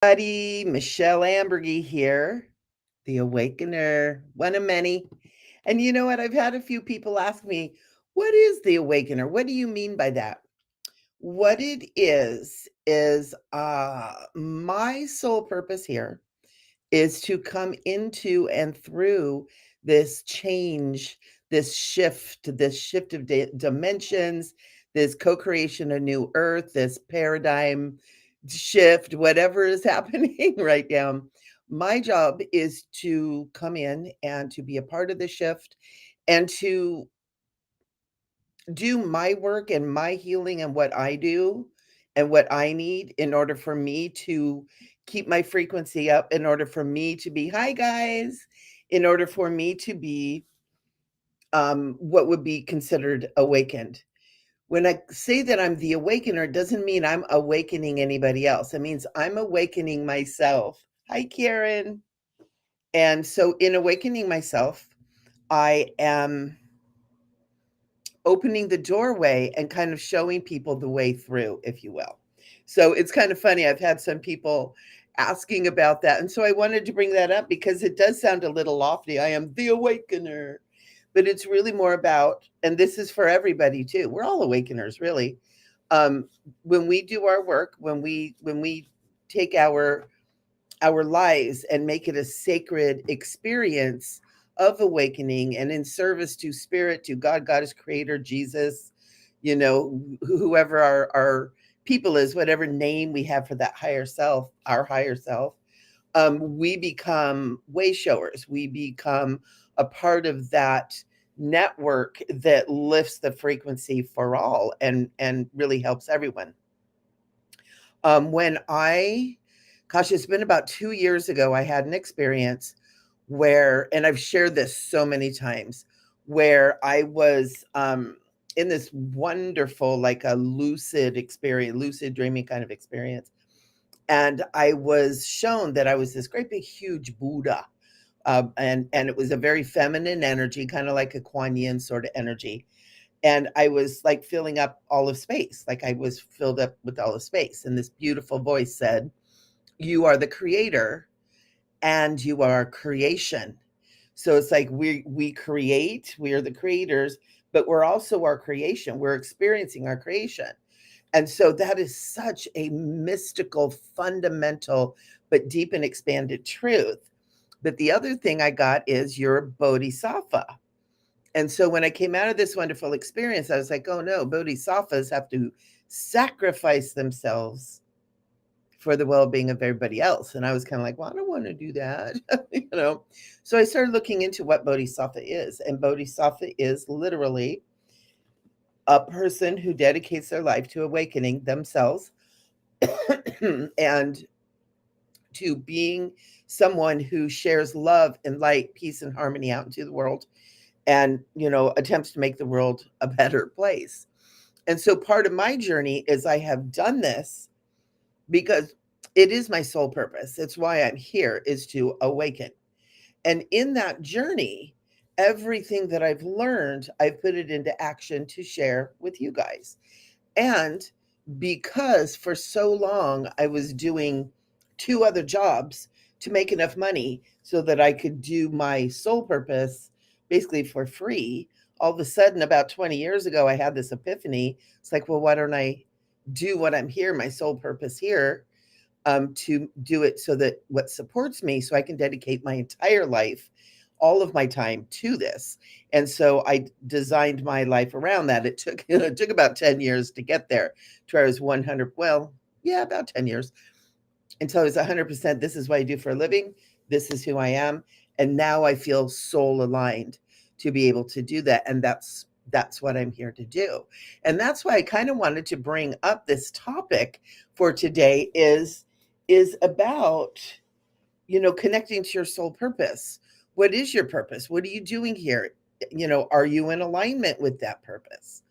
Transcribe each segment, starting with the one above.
Buddy, Michele Amburgey here, the Awakener, one of many. And you know what? I've had a few people ask me, what is the Awakener? What do you mean by that? What it is my sole purpose here is to come into and through this change, this shift of dimensions, this co-creation of new earth, this paradigm shift, whatever is happening right now. My job is to come in and to be a part of the shift and to do my work and my healing and what I do and what I need in order for me to keep my frequency up, in order for me to be, hi guys, in order for me to be what would be considered awakened. When I say that I'm the awakener, it doesn't mean I'm awakening anybody else. It means I'm awakening myself. Hi, Karen. And so, in awakening myself, I am opening the doorway and kind of showing people the way through, if you will. So it's kind of funny. I've had some people asking about that. And so I wanted to bring that up because it does sound a little lofty. I am the awakener. But it's really more about, and this is for everybody too. We're all awakeners, really. Um, when we do our work, when we take our lives and make it a sacred experience of awakening and in service to spirit, to God, Goddess, Creator, Jesus, whoever our people is, whatever name we have for that higher self, our higher self, we become way showers. We become a part of that network that lifts the frequency for all and really helps everyone. When I Gosh, it's been about 2 years ago, I had an experience where, and I've shared this so many times, where I was, in this wonderful, like a lucid experience, lucid dreaming kind of experience, and I was shown that I was this great big huge Buddha, and it was a very feminine energy, kinda like a Kuan Yin sorta energy, and I was, like, filling up all of space, like, I was filled up with all of space, and this beautiful voice said, "You are the creator and you are creation." So it's like we create, we are the creators, but we're also our creation. We're experiencing our creation. And so that is such a mystical, fundamental, but deep and expanded truth. But the other thing I got is you're a bodhisattva. And so when I came out of this wonderful experience, I was like, oh no, bodhisattvas have to sacrifice themselves for the well-being of everybody else. And I was kind of like, well, I don't want to do that, you know. So I started looking into what bodhisattva is, and bodhisattva is literally a person who dedicates their life to awakening themselves and to being someone who shares love and light, peace and harmony out into the world and, attempts to make the world a better place. And so part of my journey is I have done this because it is my sole purpose. It's why I'm here, is to awaken. And in that journey, everything that I've learned, I've put it into action to share with you guys. And because for so long I was doing two other jobs to make enough money so that I could do my sole purpose basically for free, all of a sudden, about 20 years ago, I had this epiphany. It's like, well, why don't I do what I'm here, my sole purpose here, to do it so that what supports me, so I can dedicate my entire life, all of my time to this. And so I designed my life around that. It took about 10 years to get there to where I was 100, well, yeah, about 10 years until I was 100%. This is what I do for a living. This is who I am. And now I feel soul aligned to be able to do that. And that's what I'm here to do. And that's why I kind of wanted to bring up this topic for today is about, connecting to your soul purpose. What is your purpose? What are you doing here? Are you in alignment with that purpose?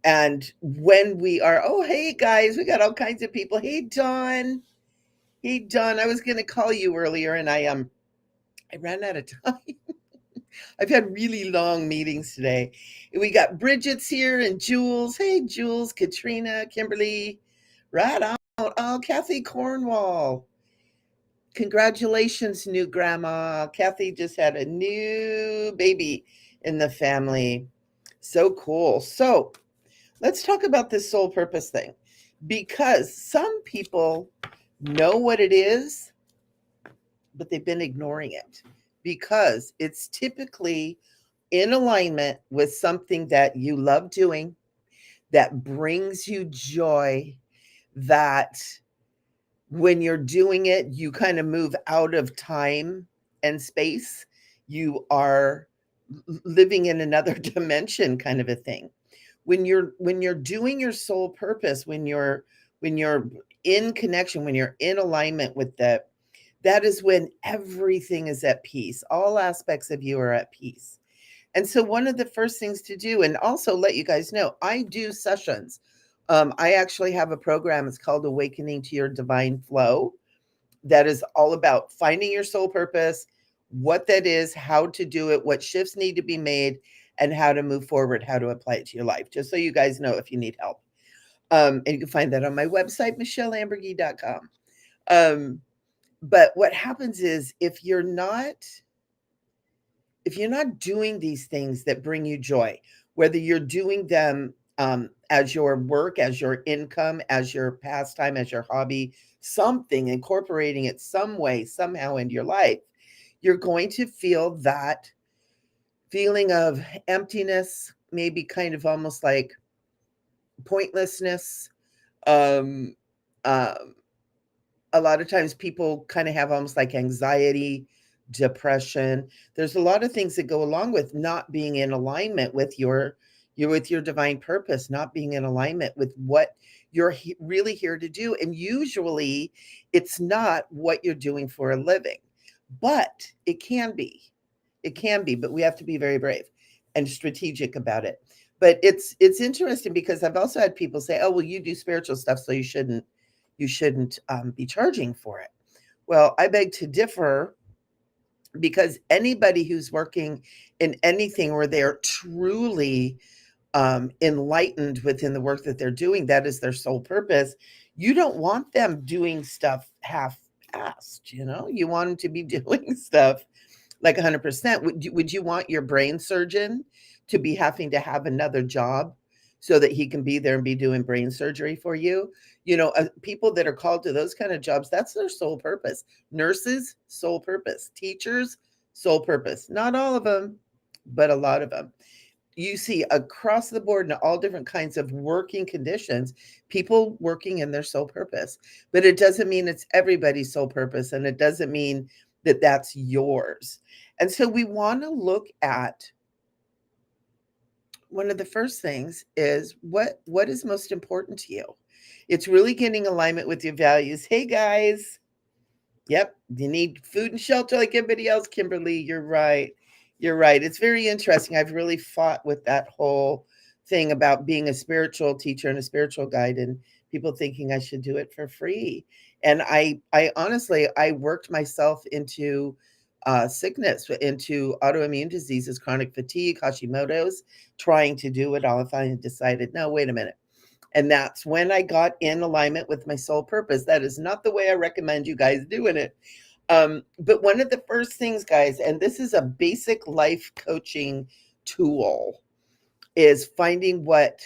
And when we are, oh, hey guys, we got all kinds of people. Hey, Dawn. Hey, Dawn, I was going to call you earlier and I ran out of time. I've had really long meetings today. We got Bridget's here and Jules. Hey, Jules, Katrina, Kimberly, right on. Oh, Kathy Cornwall. Congratulations, new grandma. Kathy just had a new baby in the family. So cool. So let's talk about this soul purpose thing, because some people know what it is, but they've been ignoring it because it's typically in alignment with something that you love doing, that brings you joy, that when you're doing it, you kind of move out of time and space. You are living in another dimension, kind of a thing. When you're doing your soul purpose, when you're in connection, when you're in alignment with that is when everything is at peace. All aspects of you are at peace. And so, one of the first things to do, and also let you guys know, I do sessions. I actually have a program. It's called Awakening to Your Divine Flow. That is all about finding your soul purpose, what that is, how to do it, what shifts need to be made, and how to move forward, how to apply it to your life, just so you guys know if you need help. And you can find that on my website, micheleamburgey.com. But what happens is if you're not doing these things that bring you joy, whether you're doing them as your work, as your income, as your pastime, as your hobby, something, incorporating it some way, somehow into your life, you're going to feel that feeling of emptiness, maybe kind of almost like pointlessness. Um, um, a lot of times people kind of have almost like anxiety, depression. There's a lot of things that go along with not being in alignment with your divine purpose, not being in alignment with what you're really here to do. And usually it's not what you're doing for a living, but it can be. It can be, but we have to be very brave and strategic about it. But it's interesting because I've also had people say, "Oh, well, you do spiritual stuff, so you shouldn't be charging for it." Well, I beg to differ, because anybody who's working in anything where they're truly enlightened within the work that they're doing, that is their sole purpose. You don't want them doing stuff half-assed. You want them to be doing stuff like 100%. Would you want your brain surgeon to be having to have another job so that he can be there and be doing brain surgery for you? People that are called to those kind of jobs, that's their sole purpose. Nurses, sole purpose. Teachers, sole purpose. Not all of them, but a lot of them. You see across the board in all different kinds of working conditions, people working in their sole purpose. But it doesn't mean it's everybody's sole purpose, and it doesn't mean that that's yours. And so we want to look at, one of the first things is what is most important to you. It's really getting alignment with your values. Hey guys. Yep, you need food and shelter like everybody else, Kimberly. You're right. You're right. It's very interesting. I've really fought with that whole thing about being a spiritual teacher and a spiritual guide, and people thinking I should do it for free. And I honestly, I worked myself into sickness, into autoimmune diseases, chronic fatigue, Hashimoto's, trying to do it all. And finally decided, no, wait a minute. And that's when I got in alignment with my soul purpose. That is not the way I recommend you guys doing it. But one of the first things, guys, and this is a basic life coaching tool, is finding what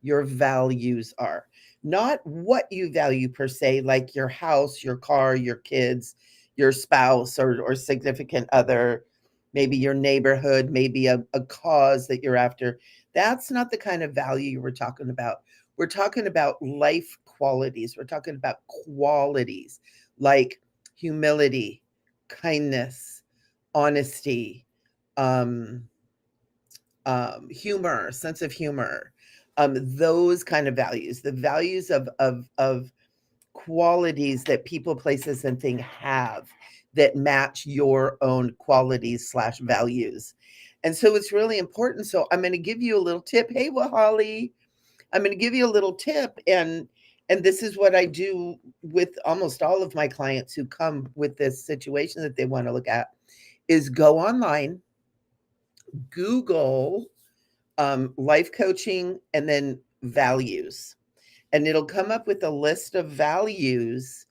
your values are. Not what you value per se, like your house, your car, your kids, your spouse, or significant other, maybe your neighborhood, maybe a cause that you're after. That's not the kind of value we're talking about. We're talking about life qualities. We're talking about qualities like humility, kindness, honesty, um, humor, sense of humor, those kind of values, the values of qualities that people, places, and things have that match your own qualities slash values. And so it's really important. So I'm going to give you a little tip. Hey, Wahali, I'm going to give you a little tip, and this is what I do with almost all of my clients who come with this situation that they want to look at, is go online, Google life coaching, and then values. And it'll come up with a list of values.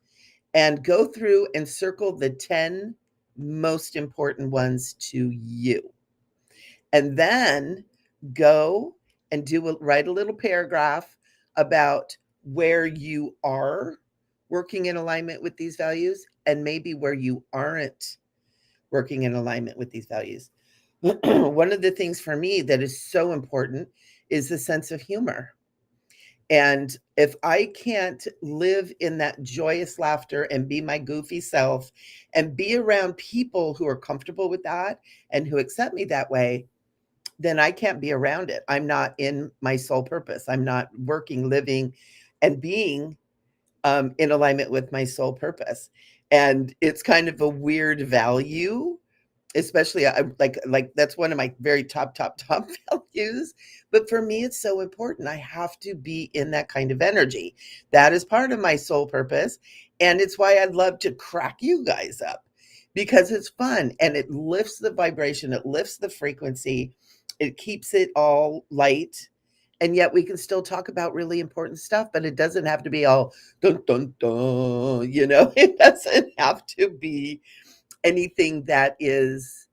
and go through and circle the 10 most important ones to you. And then go and write a little paragraph about where you are working in alignment with these values and maybe where you aren't working in alignment with these values. One of the things for me that is so important is the sense of humor. And if I can't live in that joyous laughter and be my goofy self and be around people who are comfortable with that and who accept me that way, then I can't be around it. I'm not in my soul purpose. I'm not working, living, and being in alignment with my soul purpose. And it's kind of a weird value, especially like that's one of my very top values. But for me, it's so important. I have to be in that kind of energy. That is part of my soul purpose. And it's why I'd love to crack you guys up, because it's fun and it lifts the vibration, it lifts the frequency, it keeps it all light. And yet we can still talk about really important stuff, but it doesn't have to be all dun dun dun, it doesn't have to be anything that is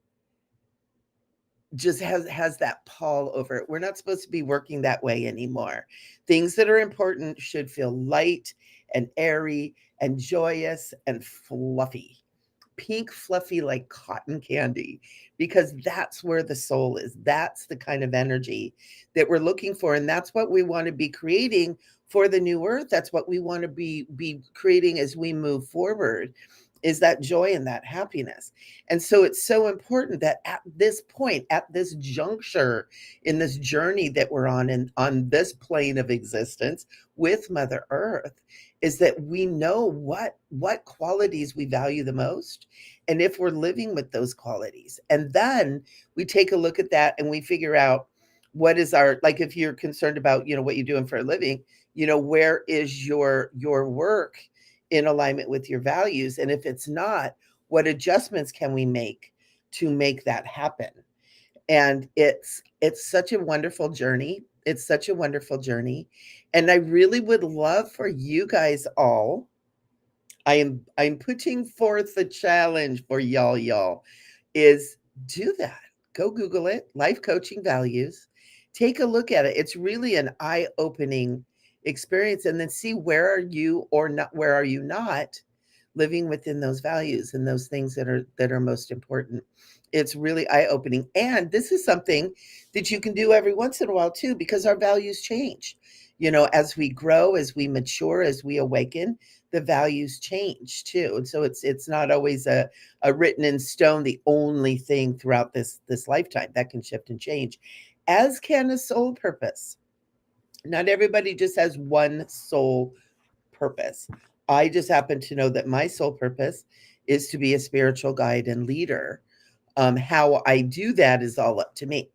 just has that pall over it. We're not supposed to be working that way anymore. Things that are important should feel light and airy and joyous and fluffy. Pink, fluffy like cotton candy, because that's where the soul is. That's the kind of energy that we're looking for. And that's what we want to be creating for the new earth. That's what we want to be creating as we move forward, is that joy and that happiness. And so it's so important that at this point, at this juncture in this journey that we're on, and on this plane of existence with Mother Earth, is that we know what qualities we value the most, and if we're living with those qualities. And then we take a look at that and we figure out what is our, like, if you're concerned about, what you're doing for a living, where is your work in alignment with your values? And if it's not, what adjustments can we make to make that happen? And it's such a wonderful journey. It's such a wonderful journey. And I really would love for you guys all. I'm putting forth the challenge for y'all is do that. Go Google it, life coaching values. Take a look at it. It's really an eye-opening experience, and then see where are you or not, where are you not living within those values and those things that are most important. It's really eye-opening. And this is something that you can do every once in a while too, because our values change. As we grow, as we mature, as we awaken, the values change too. And so it's not always a written in stone, the only thing throughout this lifetime. That can shift and change, as can a soul purpose. Not everybody just has one soul purpose. I just happen to know that my soul purpose is to be a spiritual guide and leader. How I do that is all up to me.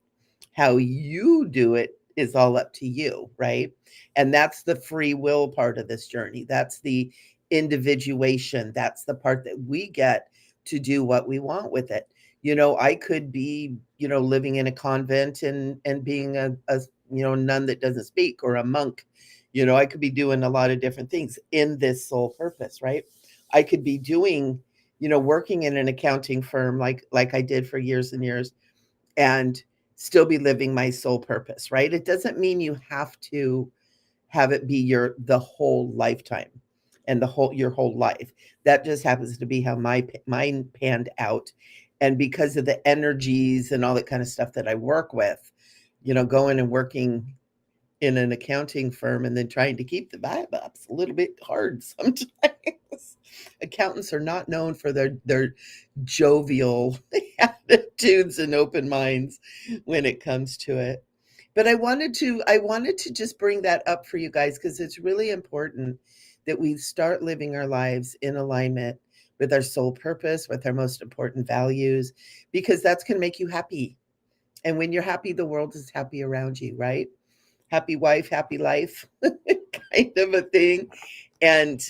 How you do it is all up to you, right? And that's the free will part of this journey. That's the individuation. That's the part that we get to do what we want with it. I could be, living in a convent and being a nun that doesn't speak, or a monk. I could be doing a lot of different things in this soul purpose, right? I could be doing, working in an accounting firm like I did for years and years, and still be living my soul purpose, right? It doesn't mean you have to have it be the whole lifetime and your whole life. That just happens to be how mine panned out. And because of the energies and all that kind of stuff that I work with, going and working in an accounting firm and then trying to keep the vibe up, it's a little bit hard sometimes. Accountants are not known for their jovial attitudes and open minds when it comes to it. But I wanted to just bring that up for you guys, because it's really important that we start living our lives in alignment with our soul purpose, with our most important values, because that's going to make you happy. And when you're happy, the world is happy around you, right? Happy wife, happy life, kind of a thing. And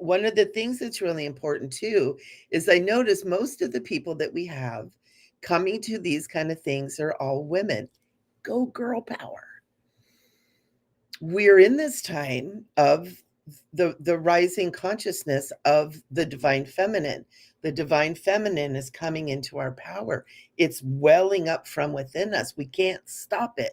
one of the things that's really important too is I notice most of the people that we have coming to these kind of things are all women. Go girl power. We're in this time of the rising consciousness of the divine feminine. The divine feminine is coming into our power. It's welling up from within us. We can't stop it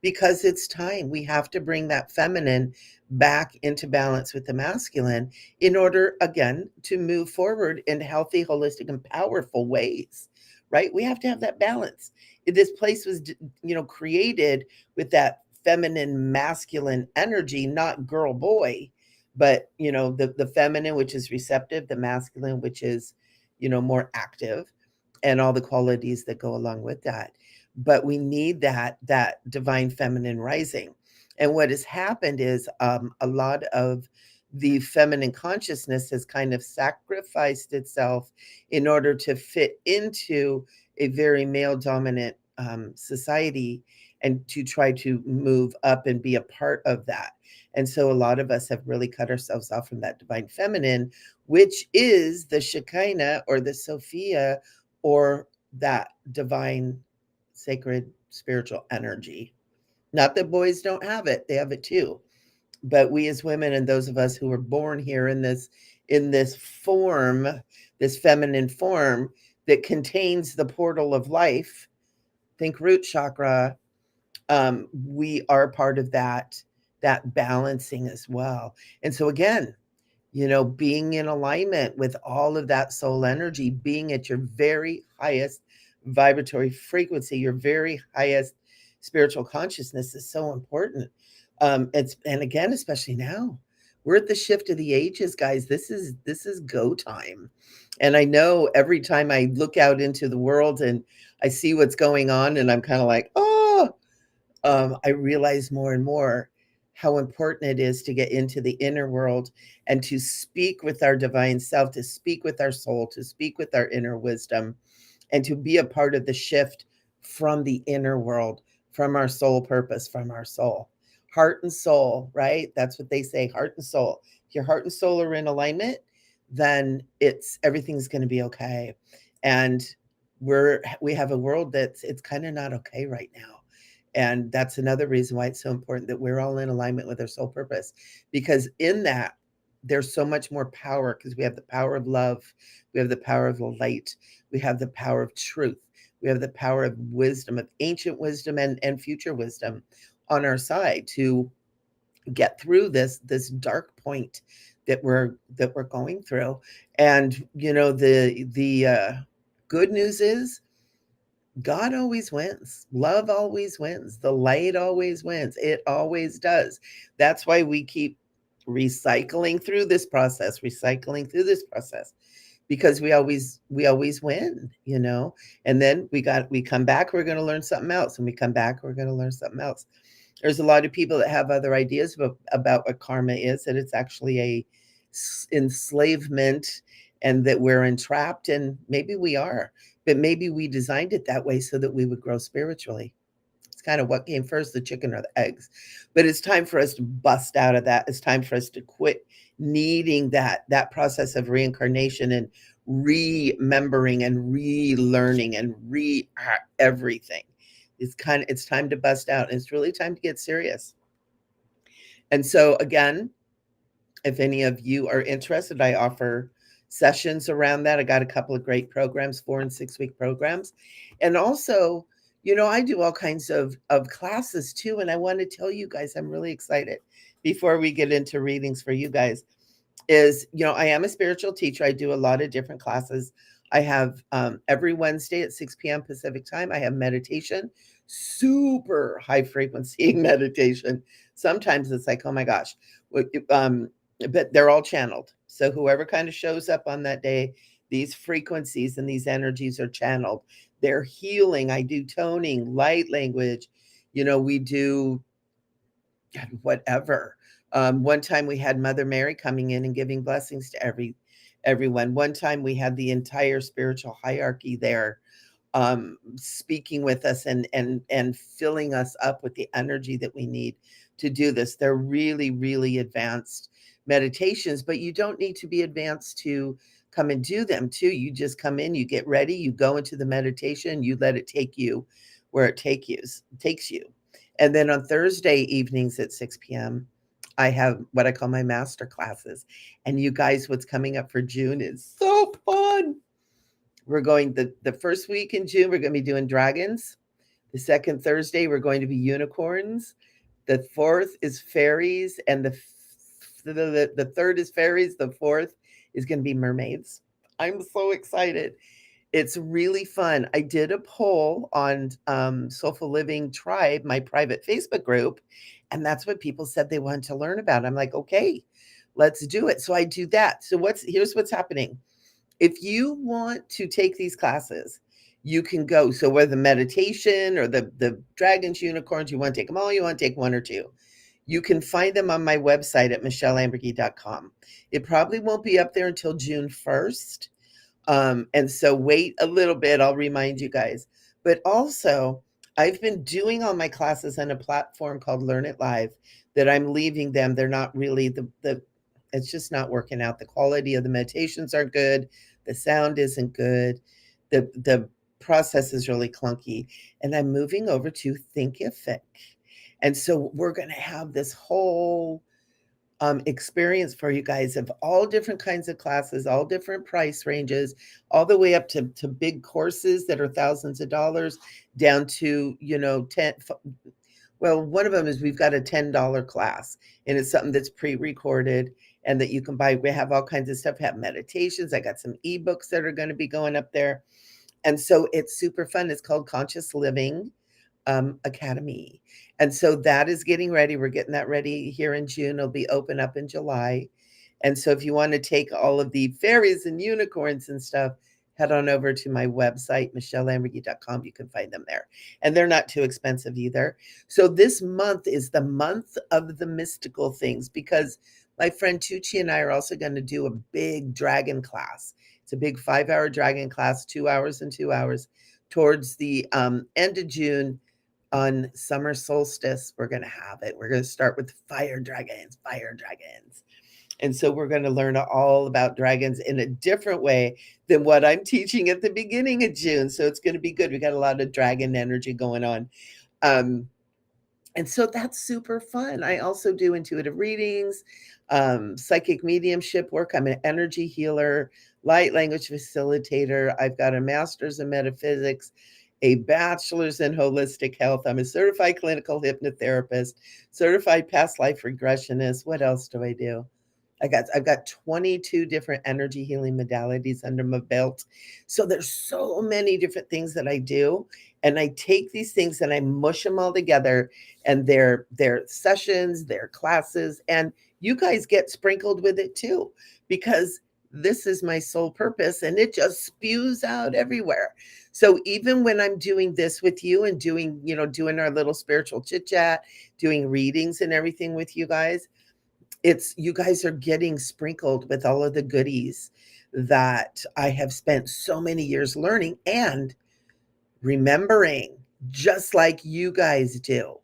because it's time. We have to bring that feminine back into balance with the masculine in order, again, to move forward in healthy, holistic, and powerful ways, right? We have to have that balance. This place was, created with that feminine, masculine energy, not girl, boy, but the feminine, which is receptive, the masculine, which is more active, and all the qualities that go along with that. But we need that divine feminine rising. And what has happened is a lot of the feminine consciousness has kind of sacrificed itself in order to fit into a very male dominant society, and to try to move up and be a part of that. And so a lot of us have really cut ourselves off from that divine feminine, which is the Shekinah or the Sophia, or that divine, sacred, spiritual energy. Not that boys don't have it, they have it too. But we as women, and those of us who were born here in this form, this feminine form that contains the portal of life, think root chakra, we are part of that balancing as well. And so again, being in alignment with all of that soul energy, being at your very highest vibratory frequency, your very highest spiritual consciousness is so important. And again, especially now, we're at the shift of the ages, guys. This is go time. And I know every time I look out into the world and I see what's going on, and I'm kind of like, oh, I realize more and more how important it is to get into the inner world and to speak with our divine self, to speak with our soul, to speak with our inner wisdom, and to be a part of the shift from the inner world, from our soul purpose, from our soul. Heart and soul, right? That's what they say, heart and soul. If your heart and soul are in alignment, then everything's going to be okay. And we have a world it's kind of not okay right now. And that's another reason why it's so important that we're all in alignment with our soul purpose, because in that, there's so much more power, because we have the power of love, we have the power of the light, we have the power of truth, we have the power of wisdom, of ancient wisdom and future wisdom on our side to get through this dark point that we're going through. And the good news is, God always wins. Love always wins. The light always wins. It always does. That's why we keep recycling through this process, because we always win. And then we come back, we're going to learn something else. And we come back, we're going to learn something else. There's a lot of people that have other ideas about what karma is, that it's actually a enslavement, and that we're entrapped, and maybe we are, but maybe we designed it that way so that we would grow spiritually. It's kind of what came first, the chicken or the eggs. But it's time for us to bust out of that. It's time for us to quit needing that process of reincarnation and remembering and relearning and everything. It's time to bust out, and it's really time to get serious. And so again, if any of you are interested, I offer sessions around that. I got a couple of great programs, 4 and 6 week programs. And also, I do all kinds of classes too. And I want to tell you guys, I'm really excited before we get into readings for you guys, is, I am a spiritual teacher. I do a lot of different classes. I have every Wednesday at 6 p.m. Pacific time, I have meditation, super high frequency meditation. Sometimes it's like, oh my gosh, but they're all channeled. So whoever kind of shows up on that day, these frequencies and these energies are channeled. They're healing. I do toning, light language. We do whatever. One time we had Mother Mary coming in and giving blessings to everyone. One time we had the entire spiritual hierarchy there, speaking with us and filling us up with the energy that we need to do this. They're really, really advanced meditations, but you don't need to be advanced to come and do them too. You just come in, you get ready, you go into the meditation, you let it take you where it takes you. And then on Thursday evenings at 6 p.m., I have what I call my master classes. And you guys, what's coming up for June is so fun. We're going the first week in June, we're going to be doing dragons. The second Thursday, we're going to be unicorns. The fourth is fairies, and the third is fairies. The fourth is going to be mermaids. I'm so excited. It's really fun. I did a poll on Soulful Living Tribe, my private Facebook group, and that's what people said they wanted to learn about. I'm like, okay, let's do it. So I do that. So here's what's happening. If you want to take these classes, you can go. So whether the meditation or the dragons, unicorns, you want to take them all, you want to take one or two. You can find them on my website at micheleamburgey.com. It probably won't be up there until June 1st. And so wait a little bit, I'll remind you guys. But also, I've been doing all my classes on a platform called Learn It Live that I'm leaving them. They're not really it's just not working out. The quality of the meditations are good. The sound isn't good. The process is really clunky. And I'm moving over to Thinkific. And so we're going to have this whole experience for you guys of all different kinds of classes, all different price ranges, all the way up to big courses that are thousands of dollars down to, 10. Well, one of them is we've got a $10 class, and it's something that's pre-recorded and that you can buy. We have all kinds of stuff, have meditations. I got some ebooks that are going to be going up there. And so it's super fun. It's called Conscious Living Academy. And so that is getting ready. We're getting that ready here in June. It'll be open up in July. And so if you want to take all of the fairies and unicorns and stuff, head on over to my website, micheleamburgey.com. You can find them there. And they're not too expensive either. So this month is the month of the mystical things, because my friend Tucci and I are also going to do a big dragon class. It's a big 5-hour dragon class, 2 hours and 2 hours towards the end of June. On summer solstice, we're going to have it. We're going to start with fire dragons. And so we're going to learn all about dragons in a different way than what I'm teaching at the beginning of June. So it's going to be good. We got a lot of dragon energy going on. And so that's super fun. I also do intuitive readings, psychic mediumship work. I'm an energy healer, light language facilitator. I've got a master's in metaphysics, a bachelor's in holistic health. I'm a certified clinical hypnotherapist, certified past life regressionist. What else do I do? I've got 22 different energy healing modalities under my belt. So there's so many different things that I do. And I take these things and I mush them all together, and they're sessions, they're classes, and you guys get sprinkled with it too, because this is my sole purpose and it just spews out everywhere. So even when I'm doing this with you and doing our little spiritual chit chat, doing readings and everything with you guys, you guys are getting sprinkled with all of the goodies that I have spent so many years learning and remembering, just like you guys do.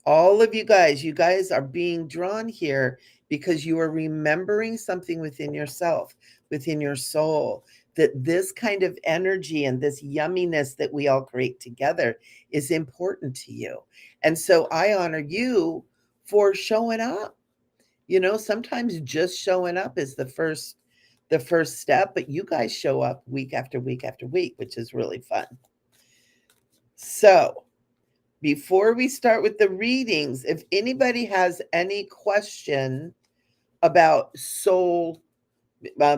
All of you guys are being drawn here because you are remembering something within yourself, within your soul, that this kind of energy and this yumminess that we all create together is important to you. And so I honor you for showing up. Sometimes just showing up is the first step, but you guys show up week after week after week, which is really fun. So before we start with the readings, if anybody has any question about soul,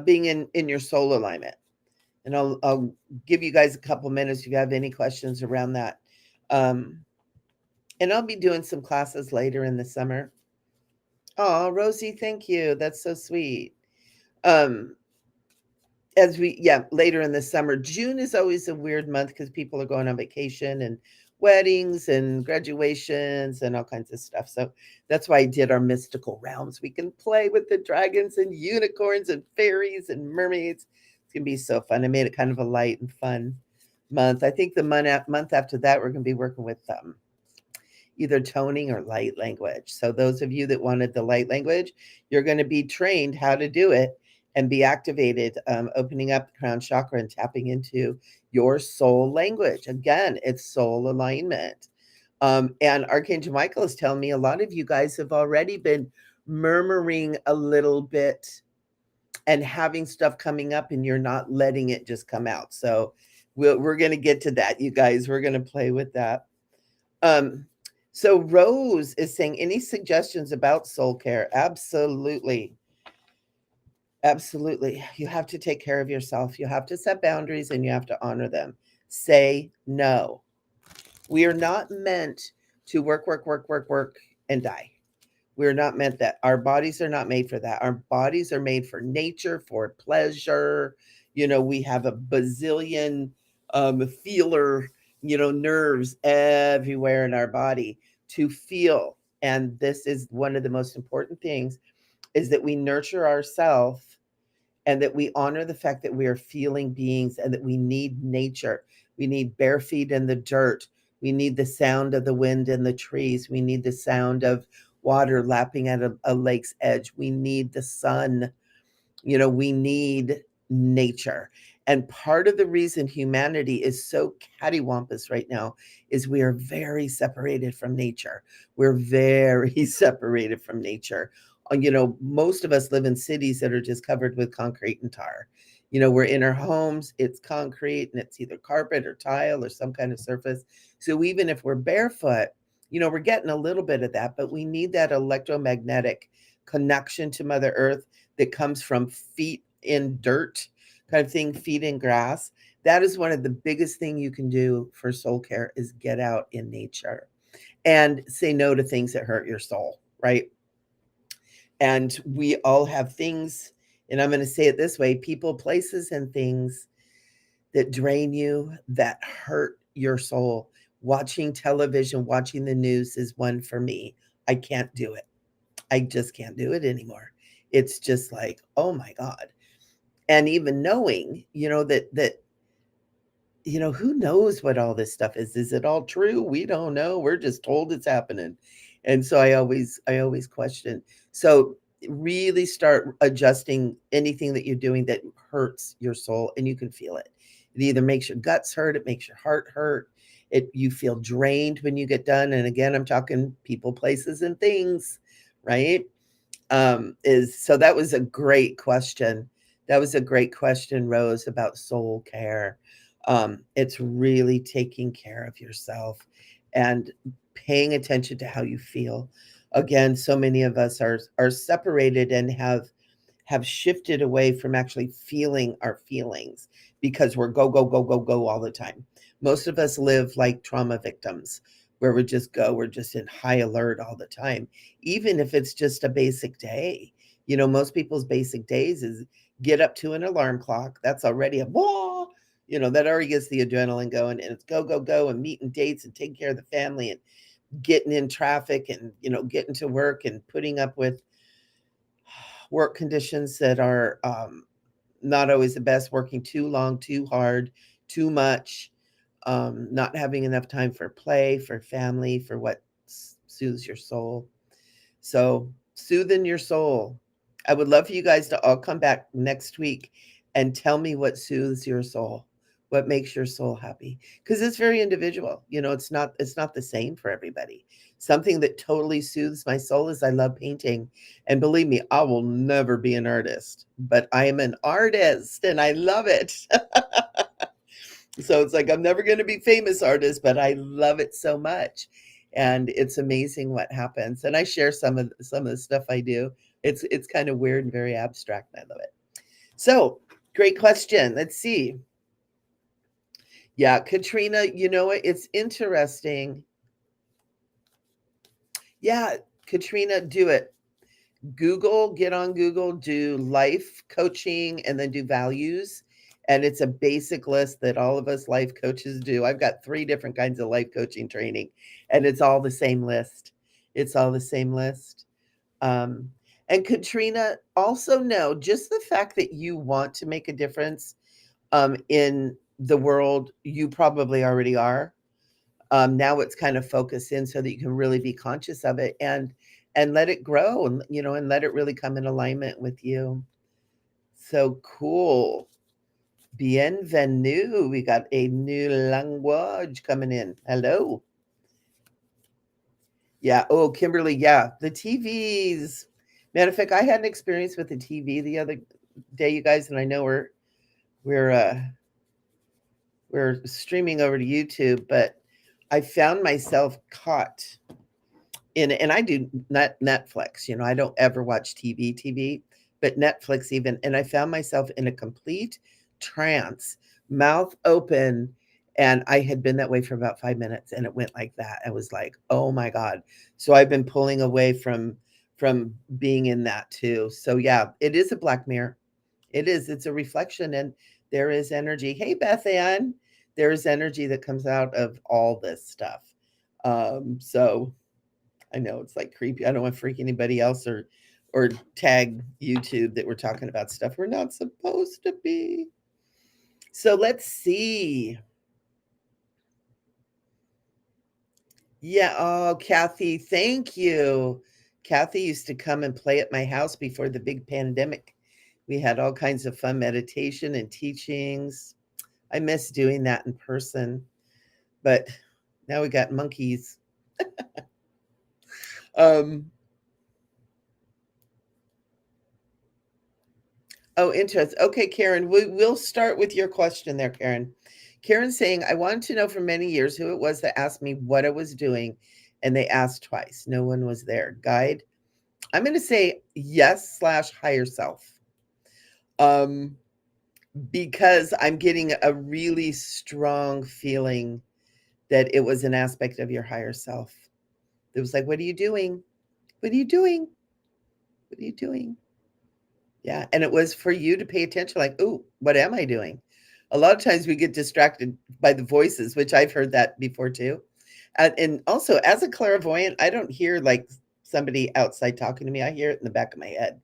being in your soul alignment, and I'll give you guys a couple minutes if you have any questions around that. And I'll be doing some classes later in the summer. Oh, Rosie, thank you. That's so sweet. Later in the summer. June is always a weird month because people are going on vacation and weddings and graduations and all kinds of stuff. So that's why I did our mystical realms. We can play with the dragons and unicorns and fairies and mermaids. It's going to be so fun. I made it kind of a light and fun month. I think the month after that, we're going to be working with either toning or light language. So those of you that wanted the light language, you're going to be trained how to do it and be activated, opening up the crown chakra and tapping into your soul language. Again, it's soul alignment. And Archangel Michael is telling me a lot of you guys have already been murmuring a little bit and having stuff coming up, and you're not letting it just come out. So we're going to get to that, you guys. We're going to play with that. Um, so Rose is saying, any suggestions about soul care? Absolutely. Absolutely. You have to take care of yourself. You have to set boundaries and you have to honor them. Say no. We are not meant to work, and die. We're not meant that. Our bodies are not made for that. Our bodies are made for nature, for pleasure. We have a bazillion feeler, nerves everywhere in our body to feel. And this is one of the most important things, is that we nurture ourselves and that we honor the fact that we are feeling beings and that we need nature. We need bare feet in the dirt. We need the sound of the wind in the trees. We need the sound of water lapping at a lake's edge. We need the sun. We need nature. And part of the reason humanity is so cattywampus right now is we are very separated from nature. We're very separated from nature. Most of us live in cities that are just covered with concrete and tar. We're in our homes, it's concrete and it's either carpet or tile or some kind of surface. So even if we're barefoot, we're getting a little bit of that, but we need that electromagnetic connection to Mother Earth that comes from feet in dirt kind of thing, feet in grass. That is one of the biggest thing you can do for soul care, is get out in nature and say no to things that hurt your soul, right? And we all have things, and I'm going to say it this way, people, places, and things that drain you, that hurt your soul. Watching television, watching the news is one for me. I can't do it. I just can't do it anymore. It's just like, oh my God. And even knowing, that who knows what all this stuff is? Is it all true? We don't know. We're just told it's happening. And so I always question. So really start adjusting anything that you're doing that hurts your soul, and you can feel it. It either makes your guts hurt, it makes your heart hurt. You feel drained when you get done. And again, I'm talking people, places, and things, right? So that was a great question. That was a great question, Rose, about soul care. It's really taking care of yourself and paying attention to how you feel. Again, so many of us are separated and have shifted away from actually feeling our feelings because we're go all the time. Most of us live like trauma victims, where we're just in high alert all the time, even if it's just a basic day. Most people's basic days is get up to an alarm clock. That's already a whoa, that already gets the adrenaline going, and it's go, and meeting dates and taking care of the family and getting in traffic and, getting to work and putting up with work conditions that are not always the best, working too long, too hard, too much, not having enough time for play, for family, for what soothes your soul. So soothing your soul. I would love for you guys to all come back next week and tell me what soothes your soul, what makes your soul happy, because it's very individual. It's not the same for everybody. Something that totally soothes my soul is I love painting. And believe me, I will never be an artist, but I am an artist and I love it. So it's like, I'm never going to be famous artist, but I love it so much. And it's amazing what happens. And I share some of the stuff I do. It's kind of weird and very abstract, and I love it. So great question. Let's see. Yeah, Katrina, you know what? It's interesting. Yeah, Katrina, do it. Get on Google, do life coaching, and then do values. And it's a basic list that all of us life coaches do. I've got 3 different kinds of life coaching training, and it's all the same list. It's all the same list. And Katrina, also know just the fact that you want to make a difference in the world, you probably already are. Now it's kind of focused in so that you can really be conscious of it and let it grow, and and let it really come in alignment with you. So cool. Bienvenue. We got a new language coming in. Hello. Yeah. Oh, Kimberly. Yeah. The TVs. Matter of fact, I had an experience with the TV the other day, you guys, and I know we're we're streaming over to YouTube, but I found myself caught in, and I do not Netflix. I don't ever watch TV, but Netflix even, and I found myself in a complete trance, mouth open, and I had been that way for about 5 minutes, and it went like that. I was like, oh my god. So I've been pulling away from being in that too. So yeah, it is a black mirror. It is. It's a reflection, and there is energy. Hey, Beth Ann, there is energy that comes out of all this stuff. So I know it's like creepy. I don't want to freak anybody else or tag YouTube that we're talking about stuff we're not supposed to be. So let's see. Yeah, oh, Kathy, thank you. Kathy used to come and play at my house before the big pandemic. We had all kinds of fun meditation and teachings. I miss doing that in person, but now we got monkeys. Um, oh, interesting. Okay, Karen, we'll start with your question there, Karen. Karen's saying, I wanted to know for many years who it was that asked me what I was doing, and they asked twice. No one was there. Guide. I'm going to say yes slash higher self. Um, because I'm getting a really strong feeling that it was an aspect of your higher self. It was like, what are you doing? What are you doing? What are you doing? Yeah, and it was for you to pay attention, like, "Ooh, what am I doing?" A lot of times we get distracted by the voices, which I've heard that before too. And also, as a clairvoyant, I don't hear like somebody outside talking to me. I hear it in the back of my head.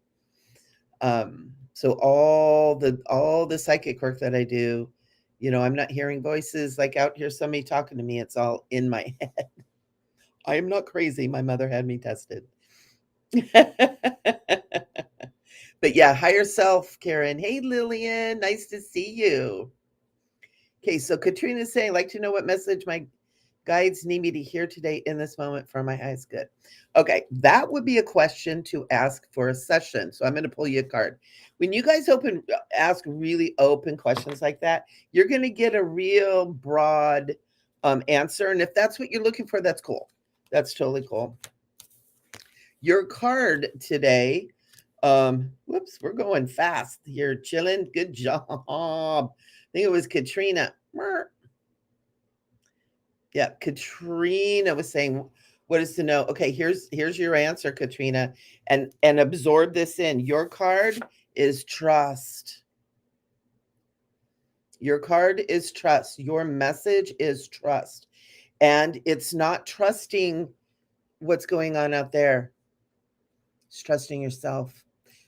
So all the psychic work that I do, I'm not hearing voices like out here somebody talking to me. It's all in my head. I am not crazy. My mother had me tested. But yeah, higher self, Karen. Hey, Lillian, nice to see you. Okay, so Katrina's saying, like to know what message my guides need me to hear today in this moment for my highest good. Okay, that would be a question to ask for a session. So I'm going to pull you a card. When you guys ask really open questions like that, you're going to get a real broad answer. And if that's what you're looking for, that's cool. That's totally cool. Your card today. Whoops, we're going fast here. Chilling. Good job. I think it was Katrina. Yeah, Katrina was saying, what is to know? Okay, here's your answer, Katrina. And absorb this in. Your card is trust. Your card is trust. Your message is trust. And it's not trusting what's going on out there. It's trusting yourself.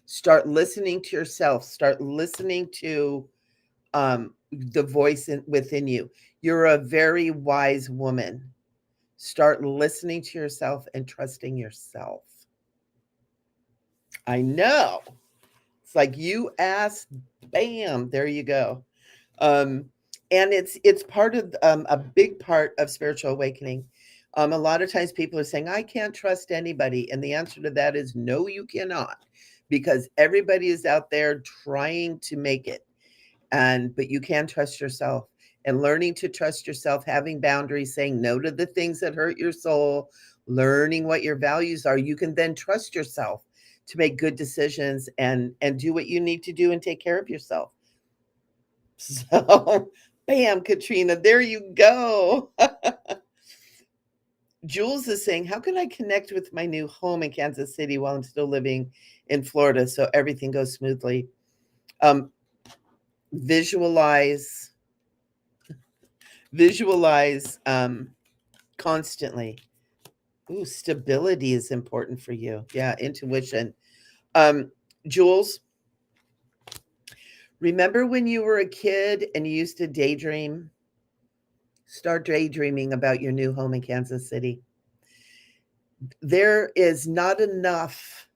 Start listening to yourself. Start listening to the voice within you. You're a very wise woman. Start listening to yourself and trusting yourself. I know. It's like you asked, bam, there you go. Um, and it's part of a big part of spiritual awakening. A lot of times people are saying, I can't trust anybody. And the answer to that is no, you cannot, because everybody is out there trying to make it. But you can trust yourself, and learning to trust yourself, having boundaries, saying no to the things that hurt your soul, learning what your values are, you can then trust yourself to make good decisions and do what you need to do and take care of yourself. So bam, Katrina, there you go. Jules is saying, how can I connect with my new home in Kansas City while I'm still living in Florida so everything goes smoothly? um, visualize constantly. Ooh, stability is important for you. Yeah, intuition. um Jules, remember when you were a kid and you used to daydream? Start daydreaming about your new home in Kansas City. There is not enough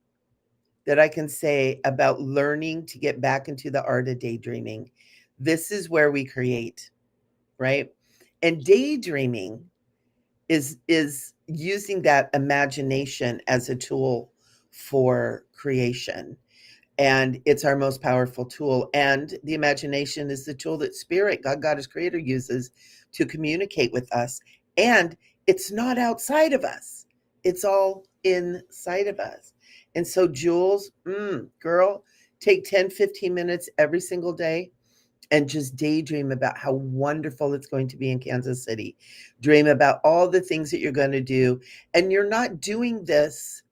that I can say about learning to get back into the art of daydreaming. This is where we create, right? And daydreaming is using that imagination as a tool for creation. And it's our most powerful tool. And the imagination is the tool that spirit, God, Goddess, Creator uses to communicate with us. And it's not outside of us. It's all inside of us. And so, Jules, girl, take 10, 15 minutes every single day and just daydream about how wonderful it's going to be in Kansas City. Dream about all the things that you're going to do. And you're not doing this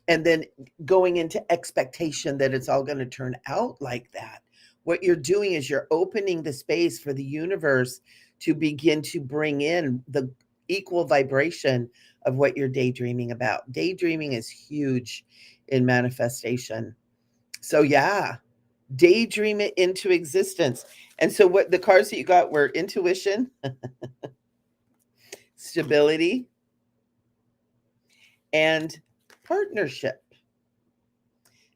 and then going into expectation that it's all going to turn out like that. What you're doing is you're opening the space for the universe to begin to bring in the equal vibration of what you're daydreaming about. Daydreaming is huge in manifestation. So yeah, daydream it into existence. And so what the cards that you got were intuition, stability, and partnership.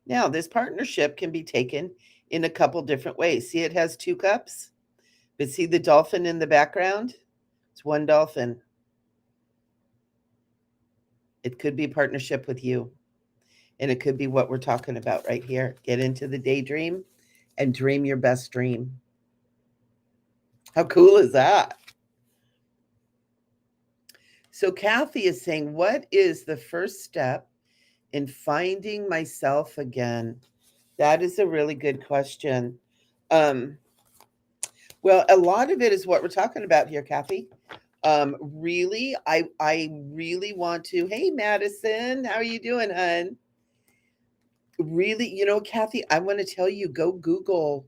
Now, this partnership can be taken in a couple different ways. See, it has 2 cups, but see the dolphin in the background? It's one dolphin. It could be partnership with you. And it could be what we're talking about right here. Get into the daydream and dream your best dream. How cool is that? So Kathy is saying, what is the first step in finding myself again? That is a really good question. Well, a lot of it is what we're talking about here, Kathy. Really, I really want to. Hey, Madison, how are you doing, hun? Really, Kathy, I want to tell you, go Google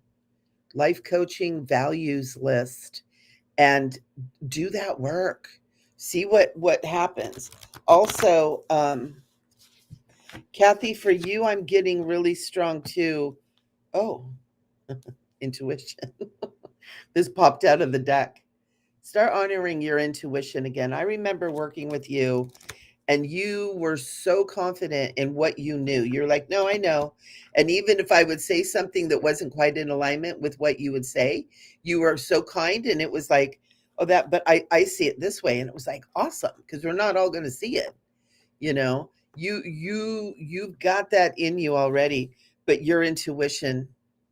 life coaching values list and do that work. See what happens. Also, Kathy, for you, I'm getting really strong too. Oh, intuition. This popped out of the deck. Start honoring your intuition again. I remember working with you and you were so confident in what you knew. You're like, no, I know. And even if I would say something that wasn't quite in alignment with what you would say, you were so kind. And it was like, oh, but I see it this way. And it was like, awesome. Because we're not all going to see it. You've got that in you already, but your intuition,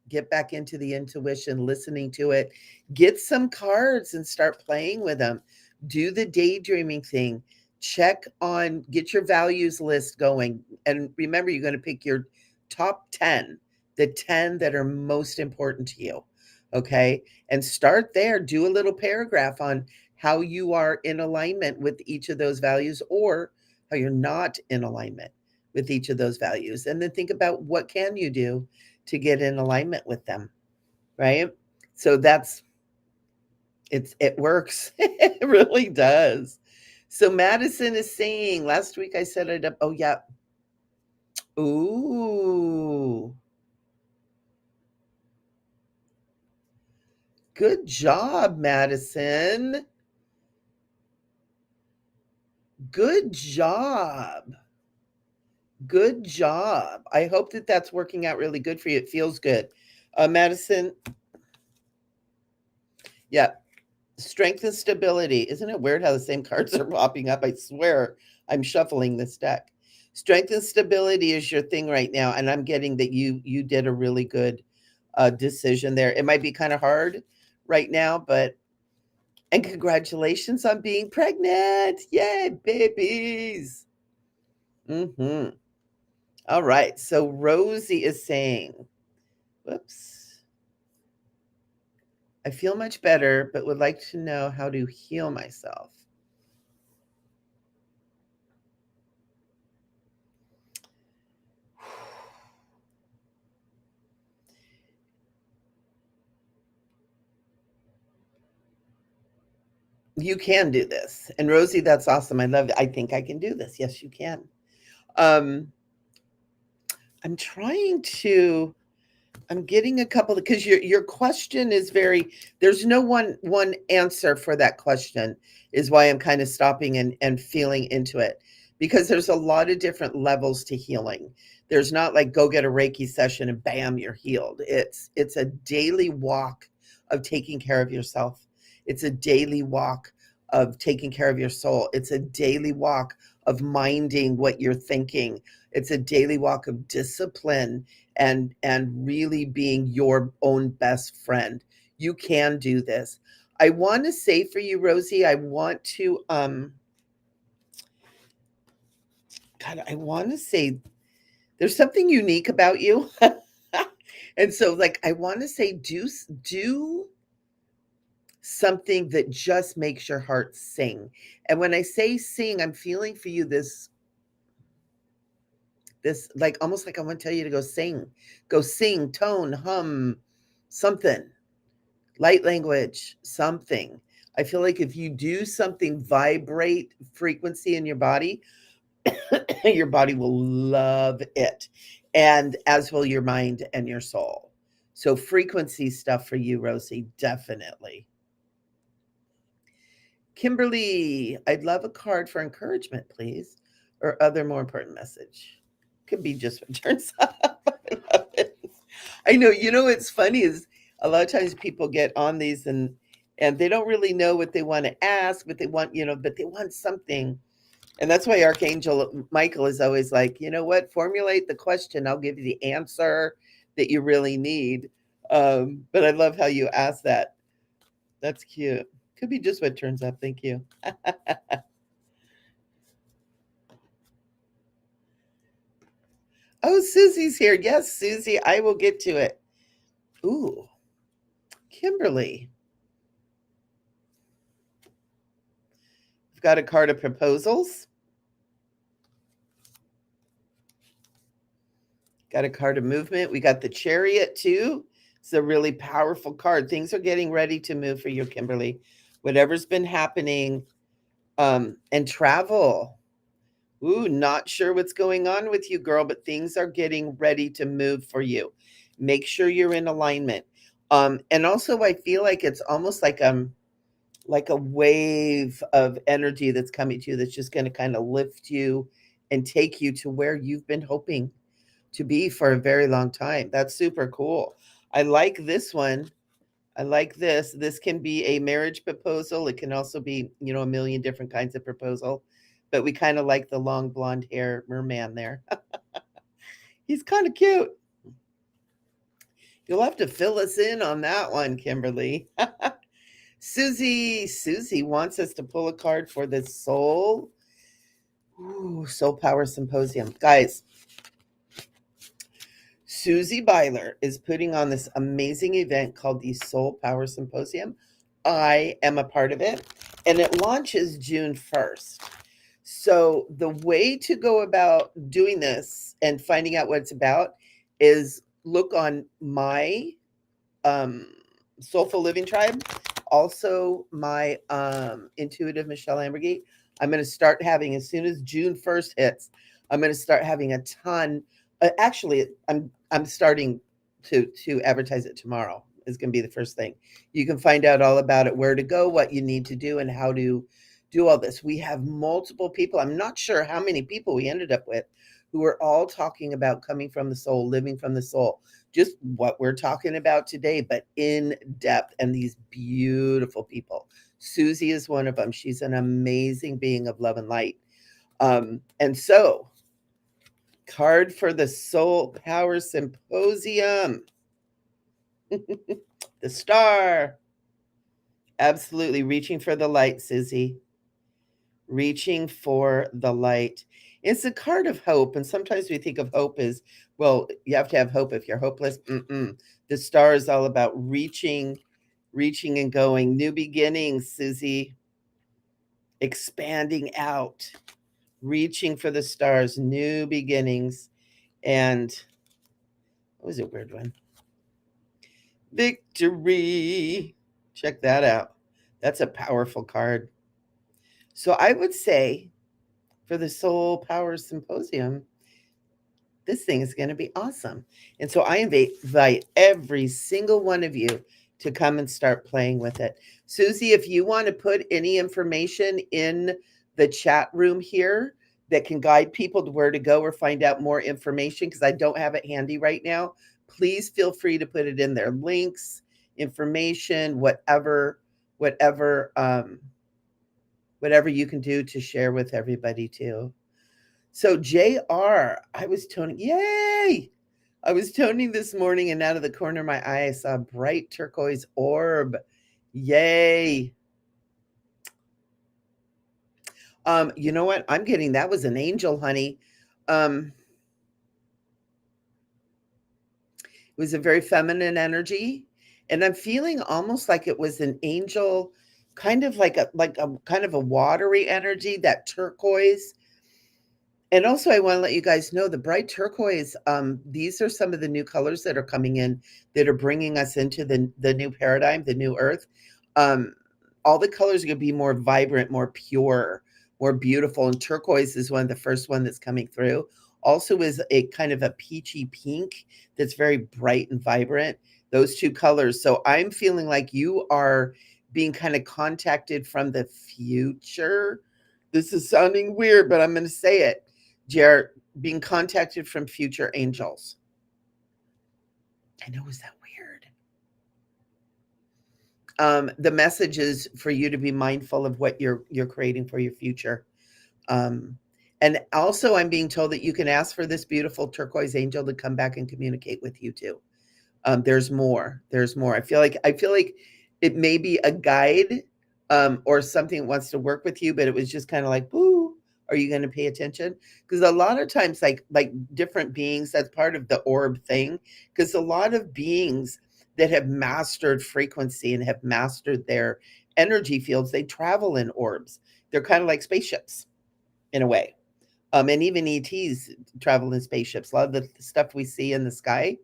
get back into the intuition, listening to it, get some cards and start playing with them. Do the daydreaming thing. Get your values list going. And remember, you're going to pick your top 10, the 10 that are most important to you. Okay. And start there. Do a little paragraph on how you are in alignment with each of those values, or how you're not in alignment with each of those values. And then think about what can you do to get in alignment with them. Right. So it works. It really does. So Madison is saying, last week I set it up. Oh, yeah. Ooh. Good job, Madison. Good job. Good job. I hope that that's working out really good for you. It feels good. Madison. Yeah. Strength and stability. Isn't it weird how the same cards are popping up? I swear I'm shuffling this deck. Strength and stability is your thing right now. And I'm getting that you did a really good decision there. It might be kind of hard right now, and congratulations on being pregnant. Yay, babies. All right. So Rosie is saying, whoops. I feel much better, but would like to know how to heal myself. You can do this. And Rosie, that's awesome. I love it. I think I can do this. Yes, you can. I'm getting a couple, because your question is there's no one answer for that question, is why I'm kind of stopping and feeling into it, because there's a lot of different levels to healing. There's not like go get a Reiki session and bam, you're healed. It's a daily walk of taking care of yourself. It's a daily walk of taking care of your soul. It's a daily walk of minding what you're thinking. It's a daily walk of discipline and really being your own best friend. You can do this. I want to say for you, Rosie, I want to God, I want to say there's something unique about you. And so like I want to say do something that just makes your heart sing. And when I say sing, I'm feeling for you this like almost like I want to tell you to go sing, tone, hum, something, light language, something. I feel like if you do something, vibrate frequency in your body will love it. And as will your mind and your soul. So frequency stuff for you, Rosie, definitely. Kimberly, I'd love a card for encouragement, please, or other more important message. Could be just what turns up. I love it. I know. You know, what's funny is a lot of times people get on these and they don't really know what they want to ask, but they want, but they want something. And that's why Archangel Michael is always like, you know what, formulate the question. I'll give you the answer that you really need. But I love how you ask that. That's cute. Could be just what turns up. Thank you. Oh, Susie's here. Yes, Susie, I will get to it. Ooh, Kimberly. We've got a card of proposals. Got a card of movement. We got the Chariot too. It's a really powerful card. Things are getting ready to move for you, Kimberly. Whatever's been happening, and travel. Ooh, not sure what's going on with you, girl, but things are getting ready to move for you. Make sure you're in alignment. And also I feel like it's almost like a wave of energy that's coming to you that's just going to kind of lift you and take you to where you've been hoping to be for a very long time. That's super cool. I like this one. I like this. This can be a marriage proposal. It can also be, a million different kinds of proposal. But we kind of like the long blonde hair merman there. He's kind of cute. You'll have to fill us in on that one, Kimberly. Susie wants us to pull a card for the Soul Power Symposium. Guys, Susie Byler is putting on this amazing event called the Soul Power Symposium. I am a part of it, and it launches June 1st. So the way to go about doing this and finding out what it's about is look on my Soulful Living Tribe, also my Intuitive Michele Amburgey. I'm going to start having, as soon as June 1st hits, I'm going to start having a ton. Actually, I'm starting to advertise it tomorrow. Is going to be the first thing. You can find out all about it, where to go, what you need to do, and how to do all this. We have multiple people. I'm not sure how many people we ended up with who are all talking about coming from the soul, living from the soul, just what we're talking about today, but in depth. And these beautiful people. Susie is one of them. She's an amazing being of love and light. And so, card for the Soul Power Symposium. The star. Absolutely. Reaching for the light, Susie. Reaching for the light. It's a card of hope. And sometimes we think of hope as, well, you have to have hope if you're hopeless. The star is all about reaching and going. New beginnings, Susie. Expanding out. Reaching for the stars. New beginnings. And what was a weird one? Victory. Check that out. That's a powerful card. So I would say for the Soul Power Symposium, this thing is going to be awesome. And so I invite every single one of you to come and start playing with it. Susie, if you want to put any information in the chat room here that can guide people to where to go or find out more information, because I don't have it handy right now, please feel free to put it in there. Links, information, whatever whatever you can do to share with everybody too. So JR, I was toning, yay! I was toning this morning and out of the corner of my eye, I saw a bright turquoise orb. Yay. You know what? I'm getting that was an angel, honey. Um, it was a very feminine energy, and I'm feeling almost like it was an angel, kind of like a kind of a watery energy, that turquoise. And also, I want to let you guys know the bright turquoise. These are some of the new colors that are coming in that are bringing us into the new paradigm, the new Earth. Um, all the colors are going to be more vibrant, more pure, more beautiful. And turquoise is one of the first one that's coming through. Also, is a kind of a peachy pink that's very bright and vibrant. Those two colors. So I'm feeling like you are being kind of contacted from the future. This is sounding weird, but I'm going to say it. Jared, being contacted from future angels. I know, is that weird? The message is for you to be mindful of what you're creating for your future. And also, I'm being told that you can ask for this beautiful turquoise angel to come back and communicate with you too. There's more. There's more. I feel like it may be a guide or something that wants to work with you, but it was just kind of like, boo. Are you going to pay attention? Because a lot of times, like different beings, that's part of the orb thing. Because a lot of beings that have mastered frequency and have mastered their energy fields, they travel in orbs. They're kind of like spaceships in a way. And even ETs travel in spaceships. A lot of the stuff we see in the sky,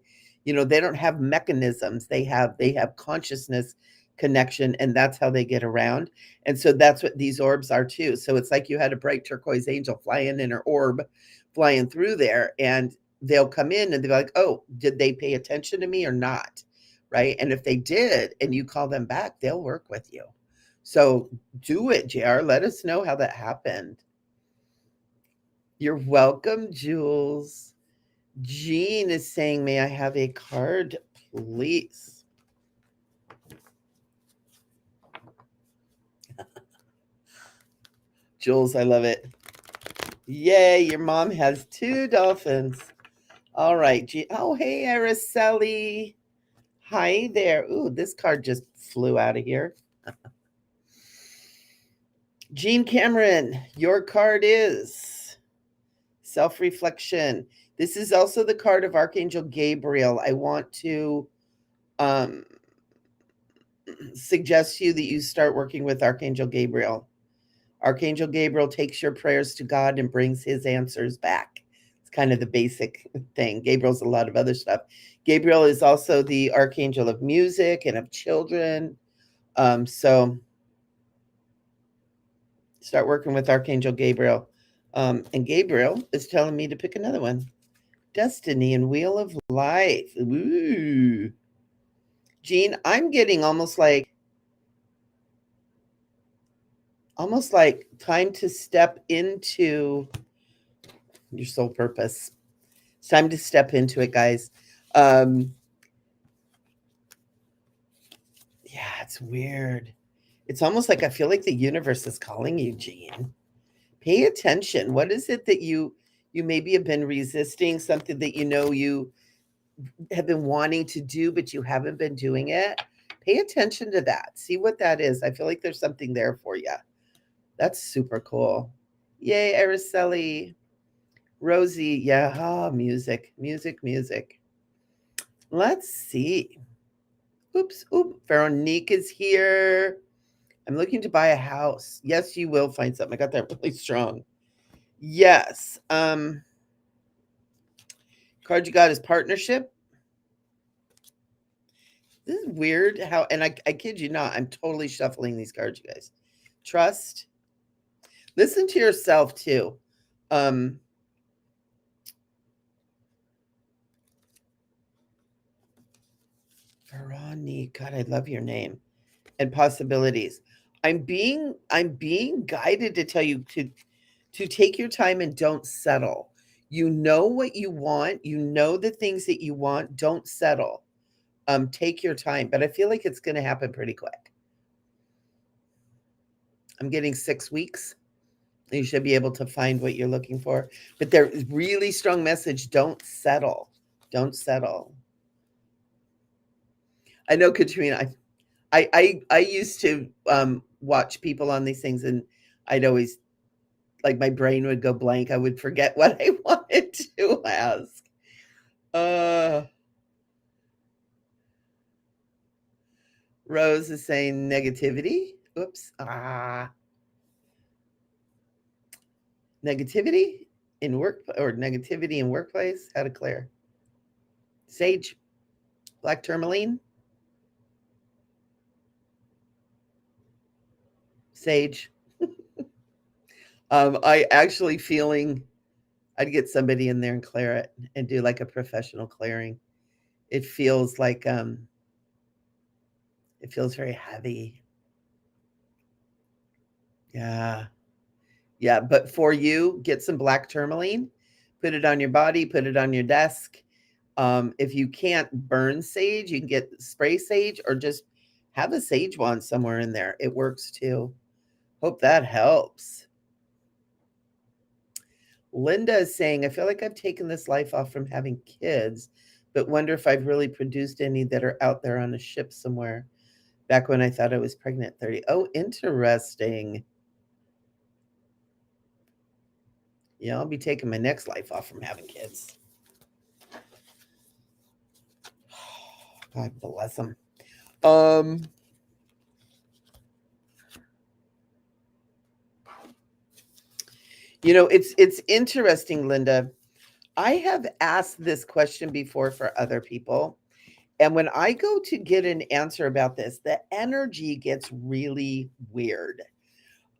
they don't have mechanisms. They have consciousness connection, and that's how they get around. And so that's what these orbs are too. So it's like you had a bright turquoise angel flying in her orb, flying through there, and they'll come in and they'll be like, oh, did they pay attention to me or not? Right. And if they did, and you call them back, they'll work with you. So do it, JR. Let us know how that happened. You're welcome, Jules. Jean is saying, may I have a card, please? Jules, I love it. Yay, your mom has 2 dolphins. All right, Jean. Oh, hey, Araceli. Hi there. Ooh, this card just flew out of here. Jean Cameron, your card is self-reflection. This is also the card of Archangel Gabriel. I want to suggest to you that you start working with Archangel Gabriel. Archangel Gabriel takes your prayers to God and brings his answers back. It's kind of the basic thing. Gabriel's a lot of other stuff. Gabriel is also the archangel of music and of children. So start working with Archangel Gabriel. And Gabriel is telling me to pick another one. Destiny and Wheel of Life. Ooh. Jean, I'm getting almost like time to step into your soul purpose. It's time to step into it, guys. Yeah, it's weird. It's almost like I feel like the universe is calling you, Jean. Pay attention. What is it that you maybe have been resisting, something that you have been wanting to do, but you haven't been doing it? Pay attention to that. See what that is. I feel like there's something there for you. That's super cool. Yay, Araceli. Rosie, yeah, music. Let's see. Oops. Veronique is here. I'm looking to buy a house. Yes, you will find something. I got that really strong. Yes. Card you got is partnership. This is weird how, and I kid you not, I'm totally shuffling these cards, you guys. Trust. Listen to yourself too. Veronique, God, I love your name. And possibilities. I'm being guided to tell you to take your time and don't settle. You know what you want, you know the things that you want, don't settle. Take your time, but I feel like it's going to happen pretty quick. I'm getting 6 weeks. You should be able to find what you're looking for. But there's really strong message. Don't settle. Don't settle. I know, Katrina, I used to watch people on these things, and I'd always, like, my brain would go blank. I would forget what I wanted to ask. Uh, Rose is saying negativity. Oops. Negativity in work, or negativity in workplace. How to clear? Sage, black tourmaline, sage. I actually feeling I'd get somebody in there and clear it and do like a professional clearing. It feels like it feels very heavy. Yeah. Yeah, but for you, get some black tourmaline, put it on your body, put it on your desk. If you can't burn sage, you can get spray sage or just have a sage wand somewhere in there. It works too. Hope that helps. Linda is saying, I feel like I've taken this life off from having kids, but wonder if I've really produced any that are out there on a ship somewhere. Back when I thought I was pregnant at 30. Oh, interesting. Yeah, I'll be taking my next life off from having kids. God bless them. It's interesting, Linda. I have asked this question before for other people, and when I go to get an answer about this, the energy gets really weird.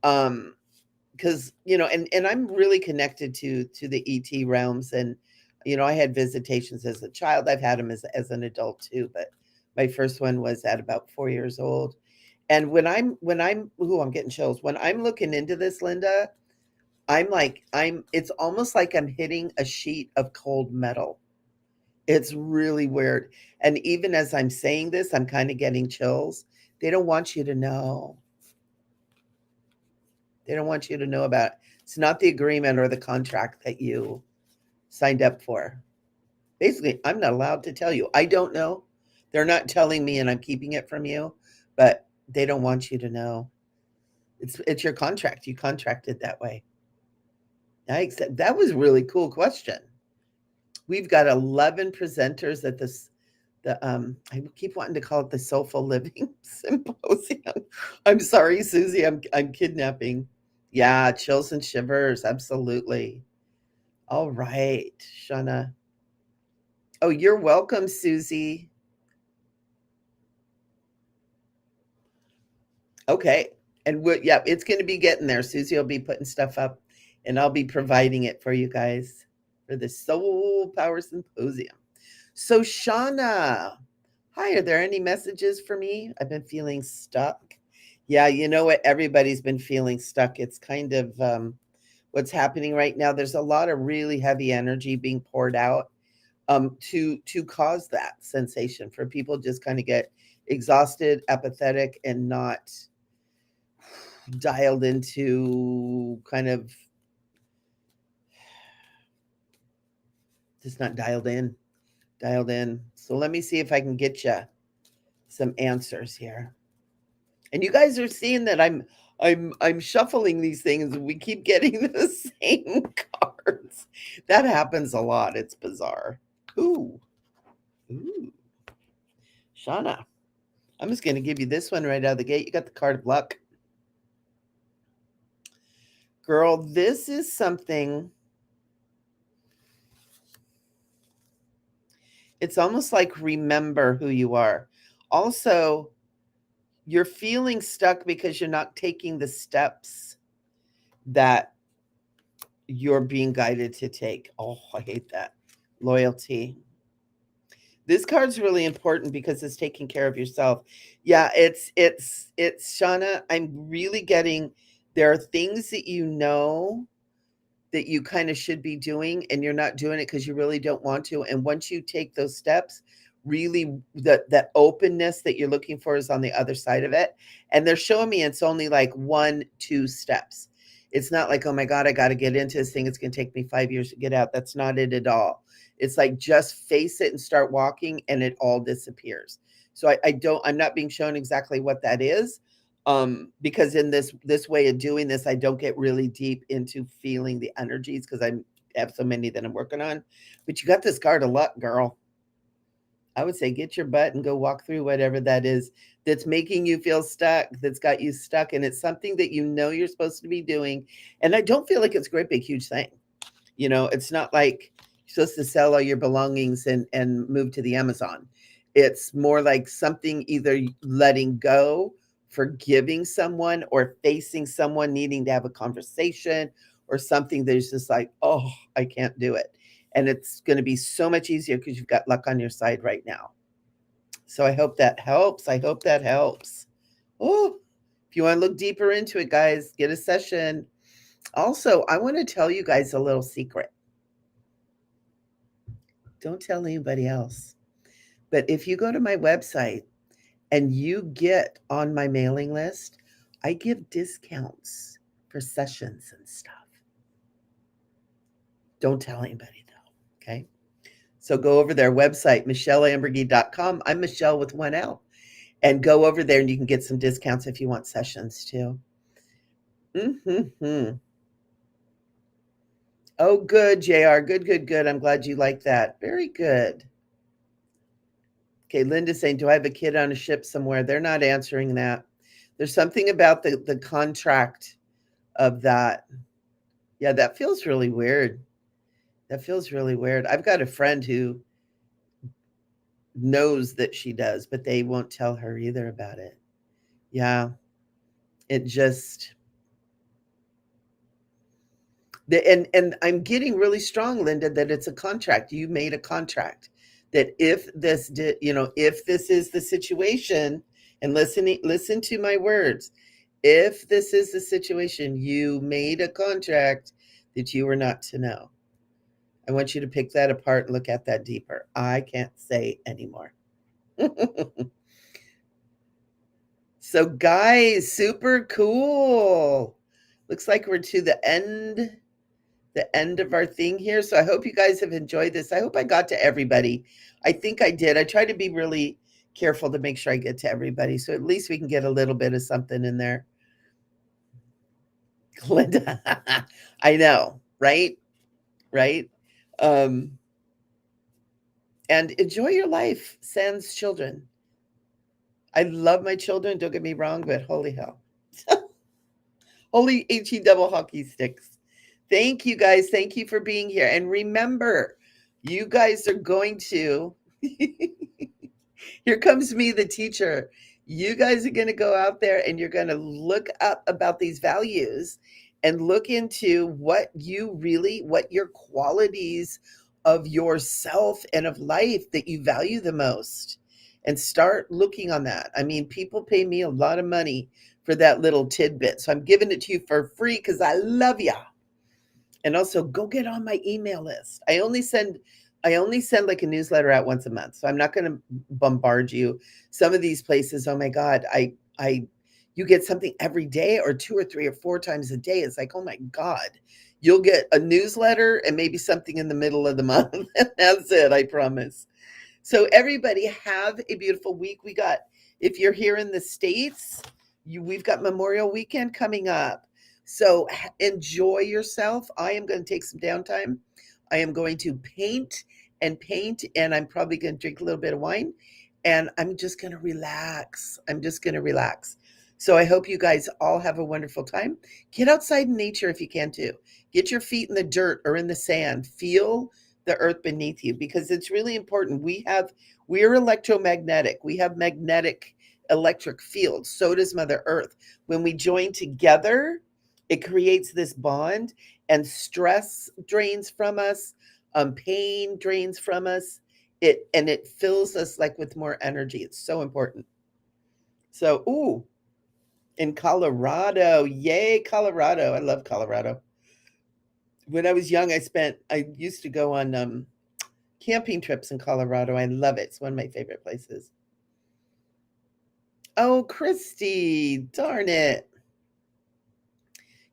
Because and I'm really connected to the ET realms, and I had visitations as a child. I've had them as an adult too, but my first one was at about 4 years old. And I'm getting chills when I'm looking into this, Linda. It's almost like I'm hitting a sheet of cold metal. It's really weird. And even as I'm saying this, I'm kind of getting chills. They don't want you to know. They don't want you to know about it. It's not the agreement or the contract that you signed up for. Basically, I'm not allowed to tell you. I don't know. They're not telling me, and I'm keeping it from you, but they don't want you to know. It's your contract. You contracted that way. I accept. That was a really cool question. We've got 11 presenters at this I keep wanting to call it the Soulful Living Symposium. I'm sorry, Susie, I'm kidnapping. Yeah, chills and shivers, absolutely. All right, Shauna. Oh, you're welcome, Susie. Okay. And yeah, it's going to be getting there. Susie will be putting stuff up, and I'll be providing it for you guys for the Soul Power Symposium. So, Shauna, hi, are there any messages for me? I've been feeling stuck. Yeah, you know what? Everybody's been feeling stuck. It's kind of what's happening right now. There's a lot of really heavy energy being poured out to cause that sensation for people just kind of get exhausted, apathetic, and not dialed into kind of just not dialed in. So let me see if I can get you some answers here. And you guys are seeing that I'm shuffling these things and we keep getting the same cards. That happens a lot. It's bizarre. Ooh. Ooh. Shauna, I'm just going to give you this one right out of the gate. You got the card of luck. Girl, this is something. It's almost like remember who you are. Also, you're feeling stuck because you're not taking the steps that you're being guided to take. Oh, I hate that. Loyalty. This card's really important because it's taking care of yourself. Yeah, it's Shauna, I'm really getting there are things that you know that you kind of should be doing and you're not doing it because you really don't want to. And once you take those steps, really that openness that you're looking for is on the other side of it. And they're showing me it's only like 1-2 steps. It's not like, oh my God, I got to get into this thing. It's going to take me 5 years to get out. That's not it at all. It's like just face it and start walking and it all disappears. So I'm not being shown exactly what that is. Because in this way of doing this, I don't get really deep into feeling the energies because I have so many that I'm working on. But you got this card of luck, girl. I would say get your butt and go walk through whatever that is that's making you feel stuck, that's got you stuck. And it's something that you know you're supposed to be doing. And I don't feel like it's a great big huge thing. It's not like you're supposed to sell all your belongings and move to the Amazon. It's more like something either letting go, forgiving someone, or facing someone needing to have a conversation, or something that's just like, oh, I can't do it. And it's going to be so much easier because you've got luck on your side right now. So I hope that helps. I hope that helps. Oh, if you want to look deeper into it, guys, get a session. Also, I want to tell you guys a little secret. Don't tell anybody else. But if you go to my website and you get on my mailing list, I give discounts for sessions and stuff. Don't tell anybody though, okay? So go over their website, micheleamburgey.com. I'm Michelle with 1 L. And go over there and you can get some discounts if you want sessions too. Mm-hmm. Oh, good, JR. Good. I'm glad you like that. Very good. Okay, Linda's saying, do I have a kid on a ship somewhere? They're not answering that. There's something about the contract of that. Yeah, that feels really weird. That feels really weird. I've got a friend who knows that she does, but they won't tell her either about it. Yeah, it just... And I'm getting really strong, Linda, that it's a contract. You made a contract that if this is the situation, and listen to my words, if this is the situation, you made a contract that you were not to know. I want you to pick that apart and look at that deeper. I can't say anymore. So guys, super cool. Looks like we're to the end of our thing here. So I hope you guys have enjoyed this. I hope I got to everybody. I think I did. I try to be really careful to make sure I get to everybody. So at least we can get a little bit of something in there. Linda, I know, right? Right? And enjoy your life, sans children. I love my children, don't get me wrong, but holy hell. Holy HE double hockey sticks. Thank you guys. Thank you for being here. And remember, you guys are going to, here comes me, the teacher. You guys are going to go out there and you're going to look up about these values and look into what your qualities of yourself and of life that you value the most, and start looking on that. I mean, people pay me a lot of money for that little tidbit. So I'm giving it to you for free because I love you. And also go get on my email list. I only send like a newsletter out once a month. So I'm not going to bombard you. Some of these places, oh my God, you get something every day or 2 or 3 or 4 times a day. It's like, oh my God, you'll get a newsletter and maybe something in the middle of the month. That's it, I promise. So everybody have a beautiful week. If you're here in the States, we've got Memorial Weekend coming up. So enjoy yourself. I am going to take some downtime. I am going to paint, and I'm probably going to drink a little bit of wine, and I'm just going to relax. So I hope you guys all have a wonderful time. Get outside in nature if you can too. Get your feet in the dirt or in the sand. Feel the earth beneath you, because it's really important. We're electromagnetic. We have magnetic electric fields. So does Mother Earth. When we join together, it creates this bond, and stress drains from us. Pain drains from us. It fills us like with more energy. It's so important. So, in Colorado, yay, Colorado. I love Colorado. When I was young, I used to go on Camping trips in Colorado. I love it. It's one of my favorite places. Oh, Christy, darn it.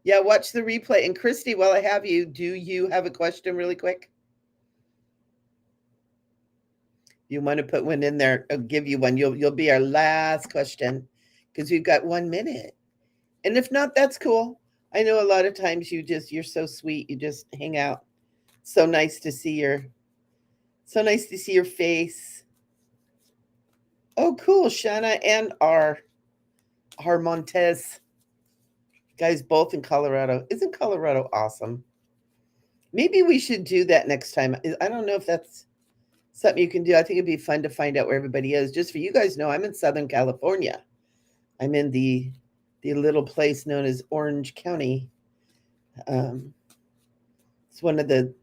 Yeah, watch the replay. And Christy, while I have you, do you have a question really quick? You want to put one in there? I'll give you one. You'll be our last question because we've got 1 minute. And if not, that's cool. I know a lot of times you're so sweet. You just hang out. So nice to see your face. Oh, cool. Shanna and our Montez guys both in Colorado. Isn't Colorado awesome? Maybe we should do that next time. I don't know if that's something you can do. I think it'd be fun to find out where everybody is. Just for you guys know, I'm in Southern California. I'm in the little place known as Orange County. It's one of the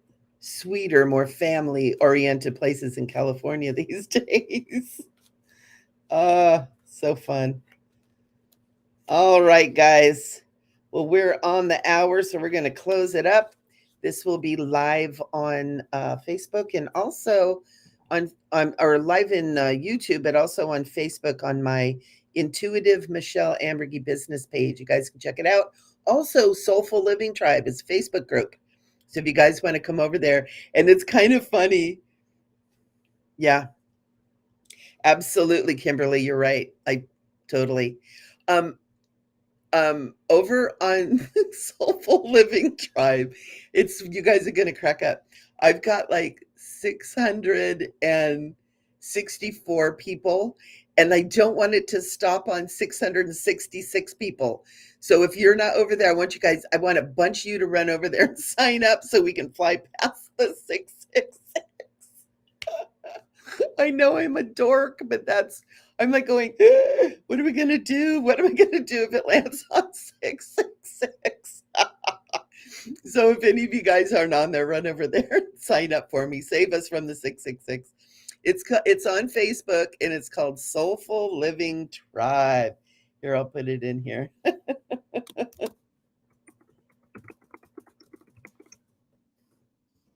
sweeter, more family-oriented places in California these days. So fun. All right, guys. Well, we're on the hour, so we're going to close it up. This will be live on Facebook and also on or live in YouTube, but also on Facebook on my Intuitive Michele Amburgey business page. You guys can check it out. Also, Soulful Living Tribe is a Facebook group. So if you guys want to come over there, and it's kind of funny. Yeah, absolutely, Kimberly. You're right. I totally. Um, over on Soulful Living Tribe, it's you guys are gonna crack up. I've got like 664 people, and I don't want it to stop on 666 people. So if you're not over there, I want a bunch of you to run over there and sign up so we can fly past the 666. I know I'm a dork, but I'm like going, what are we going to do? What am I going to do if it lands on 666? So if any of you guys aren't on there, run over there and sign up for me. Save us from the 666. It's on Facebook and it's called Soulful Living Tribe. Here, I'll put it in here.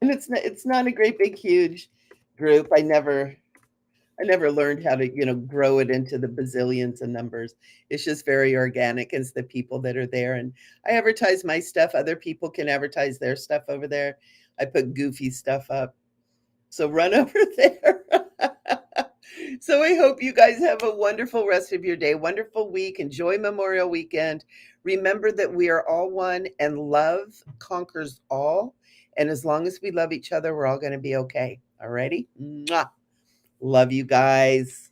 And it's not a great big huge group. I never learned how to, grow it into the bazillions of numbers. It's just very organic. It's the people that are there. And I advertise my stuff. Other people can advertise their stuff over there. I put goofy stuff up. So run over there. So I hope you guys have a wonderful rest of your day, wonderful week. Enjoy Memorial Weekend. Remember that we are all one and love conquers all. And as long as we love each other, we're all going to be okay. All righty? Mwah. Love you guys.